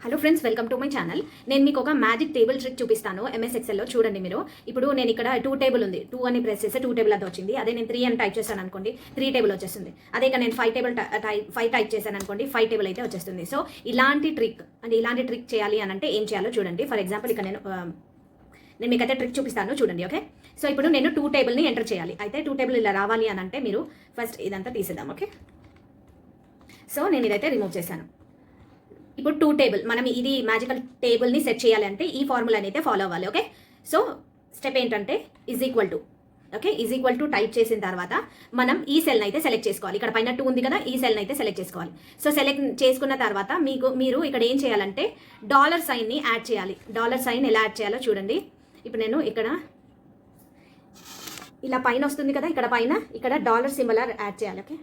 Hello friends, welcome to my channel. నేను మీకు ఒక మ్యాజిక్ టేబుల్ ట్రిక్ చూపిస్తాను. ఎంఎస్ ఎక్సెల్లో చూడండి మీరు. ఇప్పుడు నేను ఇక్కడ 2 టేబుల్ ఉంది. 2 అని ప్రెస్ చేస్తే 2 టేబుల్ అంతా వచ్చింది. అదే నేను 3 అని టైప్ చేశాను అనుకోండి, 3 టేబుల్ వచ్చేస్తుంది. అదే ఇక్కడ నేను 5 టైప్ చేశాను అనుకోండి, 5 టేబుల్ అయితే వచ్చేస్తుంది. సో ఇలాంటి ట్రిక్ చేయాలి అని అంటే ఏం చేయాలో చూడండి. ఫర్ ఎగ్జాంపుల్ ఇక్కడ నేను మీకైతే ట్రిక్ చూపిస్తాను చూడండి. ఓకే, సో ఇప్పుడు నేను 2 టేబుల్ని ఎంటర్ చేయాలి. అయితే 2 టేబుల్ ఇలా రావాలి అని అంటే మీరు ఫస్ట్ ఇదంతా తీసేద్దాం. ఓకే, సో నేను ఇదైతే రిమూవ్ చేశాను. ఇప్పుడు 2 టేబుల్ మనం ఇది మ్యాజికల్ టేబుల్ని సెట్ చేయాలి అంటే ఈ ఫార్ములాని అయితే ఫాలో అవ్వాలి. ఓకే, సో స్టెప్ ఏంటంటే ఈజ్ ఈక్వల్ టు టైప్ చేసిన తర్వాత మనం ఈ సెల్ని అయితే సెలెక్ట్ చేసుకోవాలి. ఇక్కడ పైన 2 ఉంది కదా, ఈ సెల్ని అయితే సెలెక్ట్ చేసుకోవాలి. సో సెలెక్ట్ చేసుకున్న తర్వాత మీరు ఇక్కడ ఏం చేయాలంటే డాలర్ సైన్ని యాడ్ చేయాలి. డాలర్ సైన్ ఎలా యాడ్ చేయాలో చూడండి. ఇప్పుడు నేను ఇక్కడ ఇలా పైన వస్తుంది కదా, ఇక్కడ డాలర్ సింబల్ యాడ్ చేయాలి. Okay,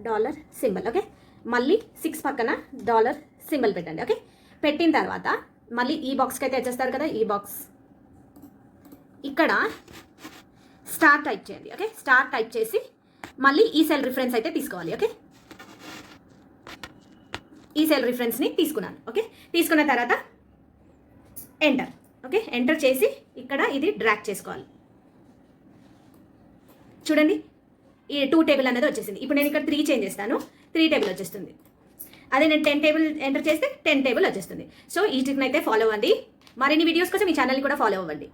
dollar symbol. ఓకే, మళ్ళీ 6 పక్కన డాలర్ సింబల్ పెట్టండి. ఓకే, పెట్టిన తర్వాత మళ్ళీ ఈ బాక్స్కి అయితే వచ్చేస్తారు కదా, ఈ బాక్స్ ఇక్కడ స్టార్ టైప్ చేయండి. ఓకే, స్టార్ టైప్ చేసి మళ్ళీ ఈ సెల్ రిఫరెన్స్ అయితే తీసుకోవాలి. ఓకే, ఈ సెల్ రిఫరెన్స్ని తీసుకున్నాను. ఓకే, తీసుకున్న తర్వాత ఎంటర్. ఓకే, ఎంటర్ చేసి ఇక్కడ ఇది డ్రాగ్ చేసుకోవాలి. చూడండి, ఈ 2 టేబుల్ అనేది వచ్చేసింది. ఇప్పుడు నేను ఇక్కడ 3 చేంజ్ చేస్తాను, 3 టేబుల్ వచ్చేస్తుంది. అదే నేను 10 టేబుల్ ఎంటర్ చేస్తే 10 టేబుల్ వచ్చేస్తుంది. సో ఈ ట్రిక్ని అయితే ఫాలో అవ్వండి. మరిన్ని వీడియోస్ కోసం ఈ ఛానల్ని కూడా ఫాలో అవ్వండి.